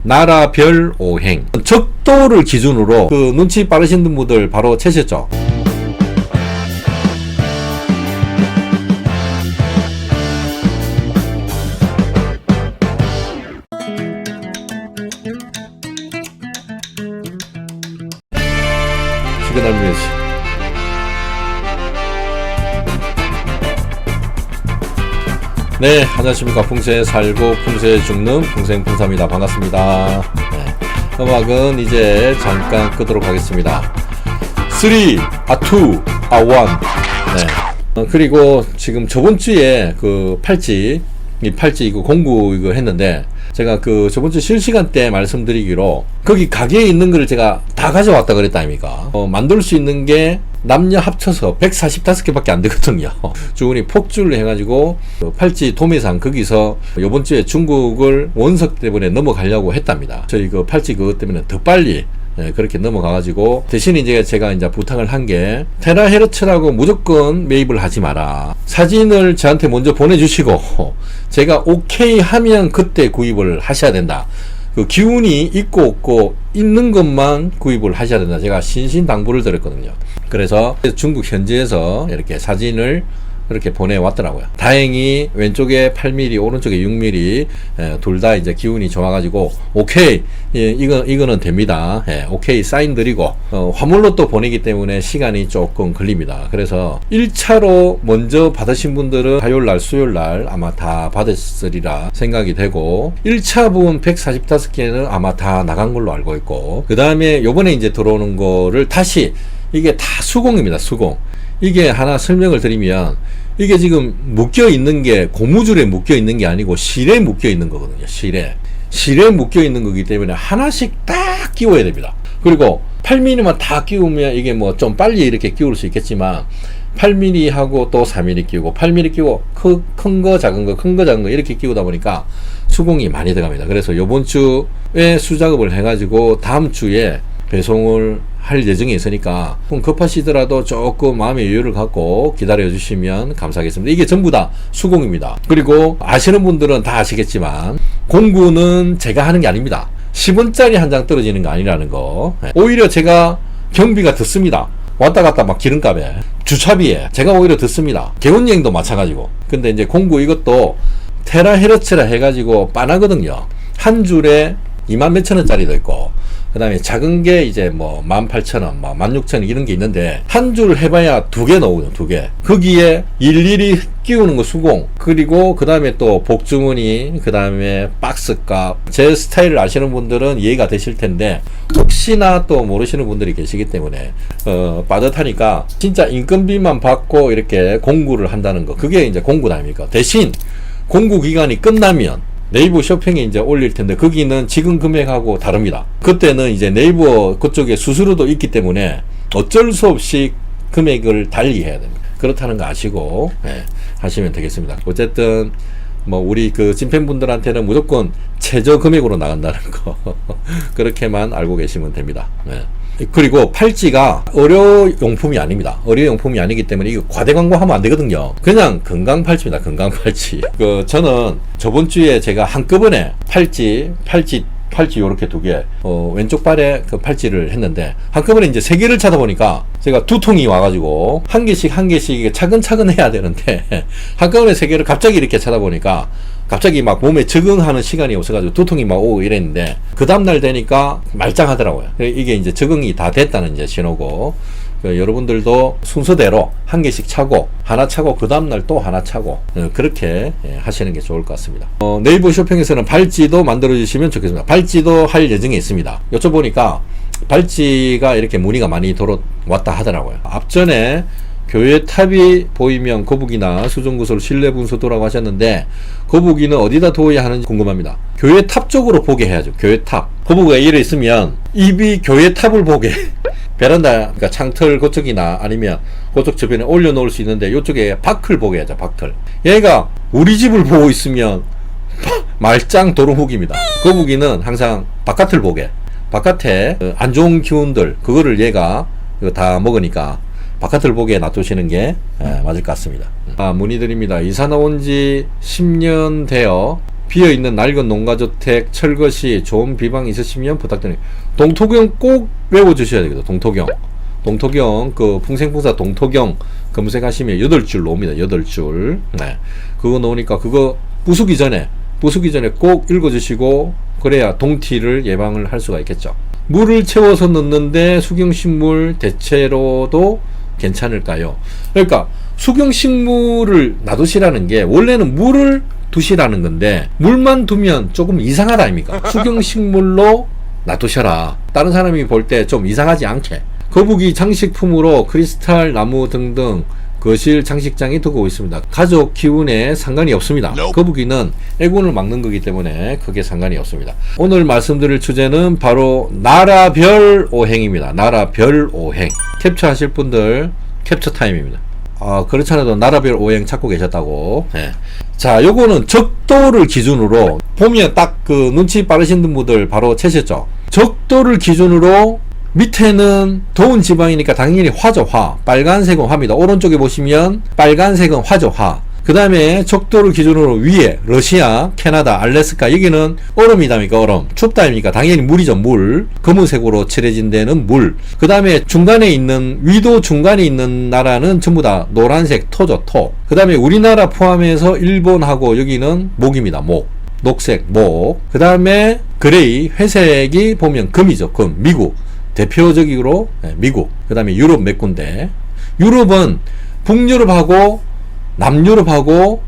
나라별 오행 적도를 기준으로 그 눈치 빠르신 분들 바로 채셨죠. 시그널 뮤직. 네, 안녕하십니까. 풍세에 살고 풍세에 죽는 풍생풍사입니다. 반갑습니다. 네, 음악은 이제 잠깐 끄도록 하겠습니다. 3, 2, 1. 네. 그리고 지금 저번주에 그 팔찌 이거 공구 이거 했는데, 제가 그 저번주 실시간 때 말씀드리기로 거기 가게에 있는 거를 제가 다 가져왔다 그랬다 아닙니까? 만들 수 있는 게 남녀 합쳐서 145개밖에 안 되거든요. 주군이 폭주를 해가지고 그 팔찌 도매상 거기서 요번 주에 중국을 원석 때문에 넘어가려고 했답니다. 저희 그 팔찌 그것 때문에 더 빨리 그렇게 넘어가가지고, 대신 이제 제가 이제 부탁을 한 게, 테라헤르츠라고 무조건 매입을 하지 마라. 사진을 저한테 먼저 보내주시고 제가 오케이 하면 그때 구입을 하셔야 된다. 그 기운이 있고 없고 있는 것만 구입을 하셔야 된다. 제가 신신당부를 드렸거든요. 그래서 중국 현지에서 이렇게 사진을 이렇게 보내왔더라고요. 다행히 왼쪽에 8mm, 오른쪽에 6mm, 둘 다 이제 기운이 좋아가지고, 오케이, 이거는 됩니다. 오케이 사인 드리고, 화물로 또 보내기 때문에 시간이 조금 걸립니다. 그래서 1차로 먼저 받으신 분들은 화요일날, 수요일날 아마 다 받았으리라 생각이 되고, 1차 부분 145개는 아마 다 나간 걸로 알고 있고, 그 다음에 요번에 이제 들어오는 거를 다시, 이게 다 수공입니다. 수공. 이게 하나 설명을 드리면, 이게 지금 묶여 있는 게 고무줄에 묶여 있는 게 아니고 실에 묶여 있는 거거든요. 실에 묶여 있는 거기 때문에 하나씩 딱 끼워야 됩니다. 그리고 8mm만 다 끼우면 이게 뭐 좀 빨리 이렇게 끼울 수 있겠지만, 8mm 하고 또 4mm 끼우고 8mm 끼우고 큰 거 작은 거 이렇게 끼우다 보니까 수공이 많이 들어갑니다. 그래서 요번 주에 수작업을 해가지고 다음 주에 배송을 할 예정이 있으니까 급하시더라도 조금 마음의 여유를 갖고 기다려 주시면 감사하겠습니다. 이게 전부 다 수공입니다. 그리고 아시는 분들은 다 아시겠지만, 공구는 제가 하는 게 아닙니다. 10원짜리 한 장 떨어지는 거 아니라는 거. 오히려 제가 경비가 듭습니다. 왔다 갔다 막 기름값에, 주차비에 제가 오히려 듭습니다. 개운여행도 마찬가지고. 근데 이제 공구 이것도 테라헤르츠라 해가지고 빤하거든요. 한 줄에 2만 몇천 원짜리도 있고, 그 다음에 작은 게 이제 뭐 18,000원, 16,000원 이런 게 있는데, 한 줄 해봐야 2개 나오거든요. 2개. 거기에 일일이 끼우는 거 수공, 그리고 그 다음에 또 복주머니, 그 다음에 박스값. 제 스타일을 아시는 분들은 이해가 되실 텐데, 혹시나 또 모르시는 분들이 계시기 때문에 빠듯하니까 진짜 인건비만 받고 이렇게 공구를 한다는 거, 그게 이제 공구 아닙니까? 대신 공구 기간이 끝나면 네이버 쇼핑에 이제 올릴 텐데, 거기는 지금 금액하고 다릅니다. 그때는 이제 네이버 그쪽에 수수료도 있기 때문에 어쩔 수 없이 금액을 달리 해야 됩니다. 그렇다는 거 아시고 하시면 되겠습니다. 어쨌든 뭐 우리 그 찐팬분들한테는 무조건 최저 금액으로 나간다는 거 그렇게만 알고 계시면 됩니다. 그리고 팔찌가 의료용품이 아닙니다. 의료용품이 아니기 때문에 이거 과대 광고하면 안 되거든요. 그냥 건강팔찌입니다. 건강팔찌. 저는 저번 주에 제가 한꺼번에 팔찌 요렇게 2개, 왼쪽 발에 그 팔찌를 했는데, 한꺼번에 이제 3개를 찾아보니까 제가 2통이 와가지고 한 개씩 이게 차근차근 해야 되는데, 한꺼번에 3개를 갑자기 이렇게 찾아보니까 갑자기 막 몸에 적응하는 시간이 없어가지고 2통이 막 오고 이랬는데, 그 다음날 되니까 말짱하더라고요. 이게 이제 적응이 다 됐다는 이제 신호고, 여러분들도 순서대로 한 개씩 차고, 하나 차고, 그 다음날 또 하나 차고, 그렇게 하시는 게 좋을 것 같습니다. 네이버 쇼핑에서는 발찌도 만들어 주시면 좋겠습니다. 발찌도 할 예정이 있습니다. 여쭤보니까 발찌가 이렇게 문의가 많이 들어왔다 하더라고요. 앞전에 교회 탑이 보이면 거북이나 수정구슬 실내 분수도라고 하셨는데, 거북이는 어디다 둬야 하는지 궁금합니다. 교회 탑 쪽으로 보게 해야죠. 교회 탑. 거북이가 이래 있으면 입이 교회 탑을 보게. 베란다, 그러니까 창틀 그쪽이나 아니면 그쪽 주변에 올려놓을 수 있는데, 이쪽에 밖을 보게 하죠. 밖을. 얘가 우리 집을 보고 있으면 말짱 도루묵입니다. 거북이는 항상 바깥을 보게. 바깥에 안 좋은 기운들, 그거를 얘가 다 먹으니까 바깥을 보게 놔두시는 게 맞을 것 같습니다. 문의드립니다. 이사 나온 지 10년 되어 비어있는 낡은 농가주택 철거시 좋은 비방 있으시면 부탁드립니다. 동토경 꼭 외워주셔야 되거든요. 동토경 그 풍생풍사 동토경 검색하시면 8줄 나옵니다. 8줄. 네. 그거 나오니까 그거 부수기 전에 꼭 읽어주시고 그래야 동티를 예방을 할 수가 있겠죠. 물을 채워서 넣는데 수경식물 대체로도 괜찮을까요? 그러니까 수경식물을 놔두시라는 게 원래는 물을 두시라는 건데 물만 두면 조금 이상하다 아닙니까? 수경식물로 놔두셔라. 다른 사람이 볼 때 좀 이상하지 않게. 거북이 장식품으로 크리스탈 나무 등등 거실 장식장이 두고 있습니다. 가족 기운에 상관이 없습니다. 거북이는 애군을 막는 거기 때문에 크게 상관이 없습니다. 오늘 말씀드릴 주제는 바로 나라별 오행입니다. 나라별 오행. 캡처하실 분들 캡처 타임입니다. 그렇지 않아도 나라별 오행 찾고 계셨다고. 네. 자, 요거는 적도를 기준으로 보면 딱 그 눈치 빠르신 분들 바로 채셨죠. 적도를 기준으로 밑에는 더운 지방이니까 당연히 화죠. 화. 빨간색은 화입니다. 오른쪽에 보시면 빨간색은 화죠. 화. 그 다음에 적도를 기준으로 위에 러시아, 캐나다, 알래스카 여기는 얼음이다니까 얼음. 춥다니까 당연히 물이죠. 물. 검은색으로 칠해진 데는 물. 그 다음에 중간에 있는 위도 중간에 있는 나라는 전부 다 노란색 토죠. 토. 그 다음에 우리나라 포함해서 일본하고 여기는 목입니다. 목. 녹색 목. 그 다음에 그레이 회색이 보면 금이죠. 금. 미국. 대표적으로 미국. 그 다음에 유럽 몇 군데. 유럽은 북유럽하고 남유럽하고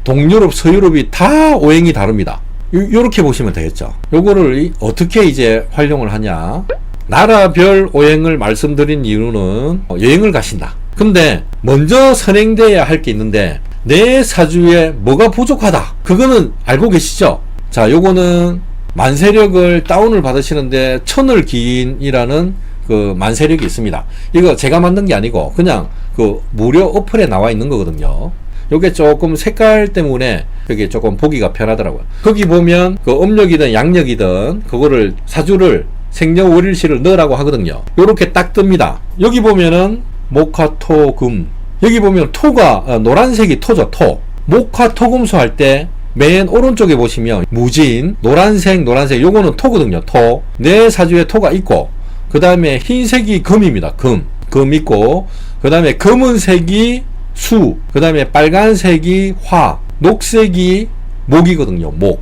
동유럽, 서유럽이 다 오행이 다릅니다. 요렇게 보시면 되겠죠. 요거를 어떻게 이제 활용을 하냐. 나라별 오행을 말씀드린 이유는 여행을 가신다. 근데 먼저 선행돼야 할 게 있는데 내 사주에 뭐가 부족하다. 그거는 알고 계시죠? 자, 요거는 만세력을 다운을 받으시는데 천을기인이라는 그 만세력이 있습니다. 이거 제가 만든 게 아니고 그냥 그 무료 어플에 나와 있는 거거든요. 요게 조금 색깔 때문에 그게 조금 보기가 편하더라고요. 거기 보면 그 음력이든 양력이든 그거를 사주를 생년월일시를 넣으라고 하거든요. 요렇게 딱 뜹니다. 여기 보면은 목화토금. 여기 보면 토가 노란색이 토죠. 토. 목화토금수 할 때 맨 오른쪽에 보시면 무진 노란색 요거는 토거든요. 토. 내 사주에 토가 있고 그 다음에 흰색이 금입니다. 금 있고 그 다음에 검은색이 수. 그 다음에 빨간색이 화. 녹색이 목이거든요. 목.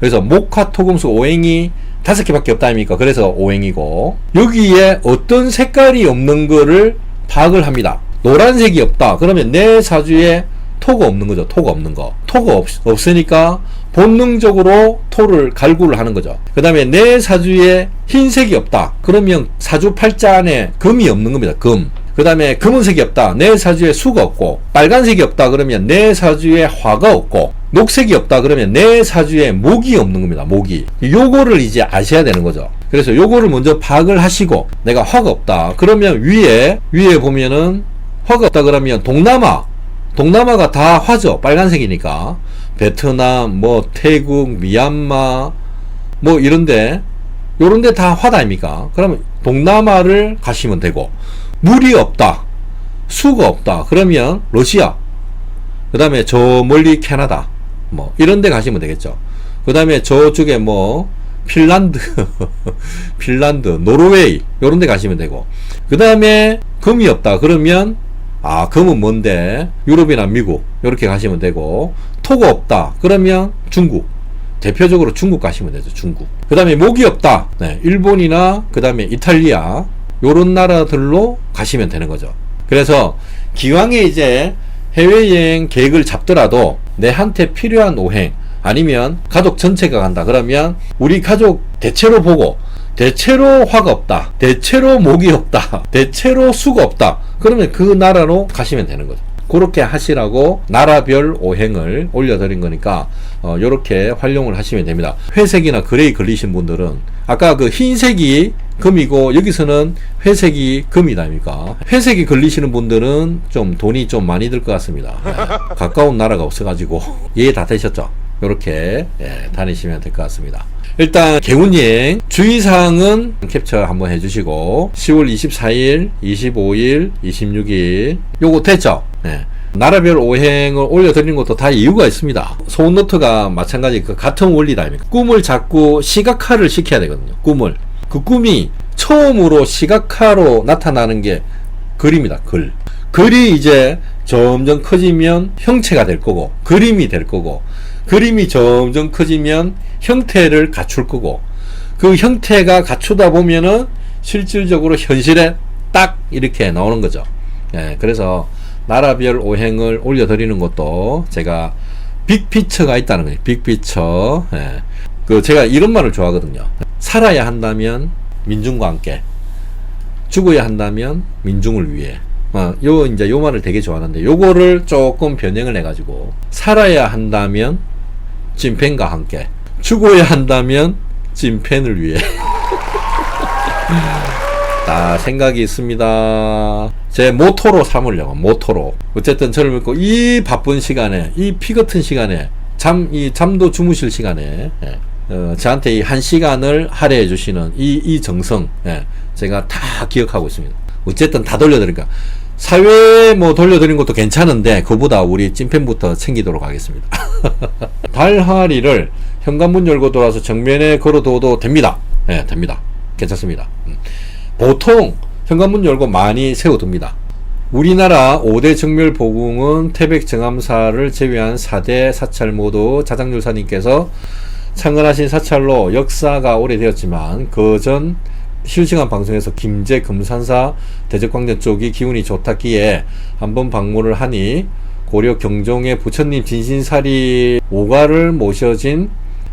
그래서 목화토금수 오행이 5개밖에 없다 아닙니까? 그래서 오행이고 여기에 어떤 색깔이 없는 거를 파악을 합니다. 노란색이 없다. 그러면 내 사주에 토가 없는 거죠. 토가 없는 거. 토가 없으니까 본능적으로 토를 갈구를 하는 거죠. 그 다음에 내 사주에 흰색이 없다. 그러면 사주 팔자 안에 금이 없는 겁니다. 금. 그 다음에 검은색이 없다. 내 사주에 수가 없고 빨간색이 없다. 그러면 내 사주에 화가 없고 녹색이 없다. 그러면 내 사주에 목이 없는 겁니다. 목이. 요거를 이제 아셔야 되는 거죠. 그래서 요거를 먼저 파악을 하시고 내가 화가 없다. 그러면 위에 보면은 화가 없다. 그러면 동남아가 다 화죠. 빨간색이니까. 베트남, 뭐 태국, 미얀마 뭐 이런데 요런데 다 화다 아닙니까? 그러면 동남아를 가시면 되고 물이 없다. 수가 없다. 그러면 러시아. 그 다음에 저 멀리 캐나다. 뭐 이런데 가시면 되겠죠. 그 다음에 저쪽에 뭐 핀란드, 노르웨이 요런데 가시면 되고 그 다음에 금이 없다. 그러면 금은 뭔데? 유럽이나 미국 이렇게 가시면 되고 토가 없다. 그러면 중국. 대표적으로 중국 가시면 되죠. 중국. 그 다음에 목이 없다. 네, 일본이나 그 다음에 이탈리아 요런 나라들로 가시면 되는 거죠. 그래서 기왕에 이제 해외여행 계획을 잡더라도 내한테 필요한 오행 아니면 가족 전체가 간다. 그러면 우리 가족 대체로 보고 대체로 화가 없다. 대체로 목이 없다. 대체로 수가 없다. 그러면 그 나라로 가시면 되는 거죠. 그렇게 하시라고 나라별 오행을 올려드린 거니까 요렇게 활용을 하시면 됩니다. 회색이나 그레이 걸리신 분들은 아까 그 흰색이 금이고 여기서는 회색이 금이다 아닙니까? 회색이 걸리시는 분들은 좀 돈이 좀 많이 들 것 같습니다. 가까운 나라가 없어가지고 이해 다 되셨죠? 요렇게 다니시면 될 것 같습니다. 일단 개운여행 주의사항은 캡처 한번 해주시고 10월 24일, 25일, 26일 요거 됐죠? 네. 나라별 오행을 올려드리는 것도 다 이유가 있습니다. 소운노트가 마찬가지 그 같은 원리다 아닙니까? 꿈을 자꾸 시각화를 시켜야 되거든요. 꿈을. 그 꿈이 처음으로 시각화로 나타나는 게 글입니다. 글. 글이 이제 점점 커지면 형체가 될 거고, 그림이 될 거고, 그림이 점점 커지면 형태를 갖출 거고, 그 형태가 갖추다 보면은 실질적으로 현실에 딱 이렇게 나오는 거죠. 예, 그래서 나라별 오행을 올려드리는 것도 제가 빅피처가 있다는 거예요. 빅피처. 예. 그 제가 이런 말을 좋아하거든요. 살아야 한다면 민중과 함께, 죽어야 한다면 민중을 위해. 요 말을 되게 좋아하는데, 요거를 조금 변형을 해가지고, 살아야 한다면 찐팬과 함께, 죽어야 한다면 찐팬을 위해. 다 생각이 있습니다. 제 모토로 삼으려고, 모토로. 어쨌든 저를 믿고 이 바쁜 시간에, 이 피 같은 시간에, 잠도 주무실 시간에, 저한테 이 1시간을 할애해 주시는 이 정성, 제가 다 기억하고 있습니다. 어쨌든 다 돌려드리니까. 사회 돌려드린 것도 괜찮은데, 그보다 우리 찐팬부터 챙기도록 하겠습니다. 달하리를 현관문 열고 들어와서 정면에 걸어둬도 됩니다. 됩니다. 괜찮습니다. 보통 현관문 열고 많이 세워둡니다. 우리나라 5대 정멸보궁은 태백정암사를 제외한 4대 사찰 모두 자장률사님께서 창건하신 사찰로 역사가 오래되었지만, 그 전 실시간 방송에서 김제 금산사 대적광전 쪽이 기운이 좋다기에 한번 방문을 하니, 고려 경종의 부처님 진신사리 5가를 모셔진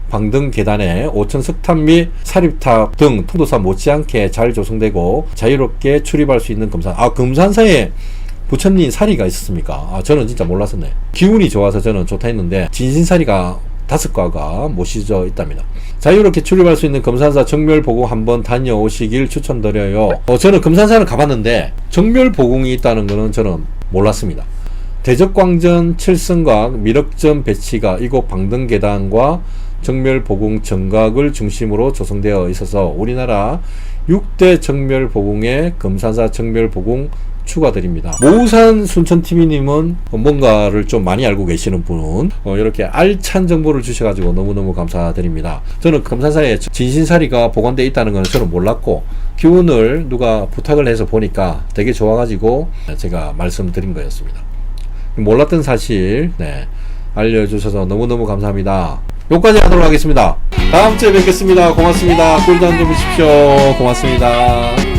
방등 계단에 5천 석탑 및 사립탑 등 통도사 못지않게 잘 조성되고 자유롭게 출입할 수 있는 금산. 금산사에 부처님 사리가 있었습니까? 저는 진짜 몰랐었네. 기운이 좋아서 저는 좋다 했는데, 진신사리가 5가가 모시져 있답니다. 자유롭게 출입할 수 있는 금산사 정멸보궁 한번 다녀오시길 추천드려요. 저는 금산사를 가봤는데 정멸보궁이 있다는 거는 저는 몰랐습니다. 대적광전 7성곽 미륵전 배치가 이곳 방등계단과 정멸보궁 정각을 중심으로 조성되어 있어서 우리나라 6대 정멸보궁에 금산사 정멸보궁 추가드립니다. 모우산 순천TV님은 뭔가를 좀 많이 알고 계시는 분, 이렇게 알찬 정보를 주셔가지고 너무너무 감사드립니다. 저는 금산사에 진신사리가 보관되어 있다는 건 저는 몰랐고, 기운을 누가 부탁을 해서 보니까 되게 좋아가지고 제가 말씀드린 거였습니다. 몰랐던 사실 알려주셔서 너무너무 감사합니다. 여기까지 하도록 하겠습니다. 다음 주에 뵙겠습니다. 고맙습니다. 꿀잠 주무십시오. 고맙습니다.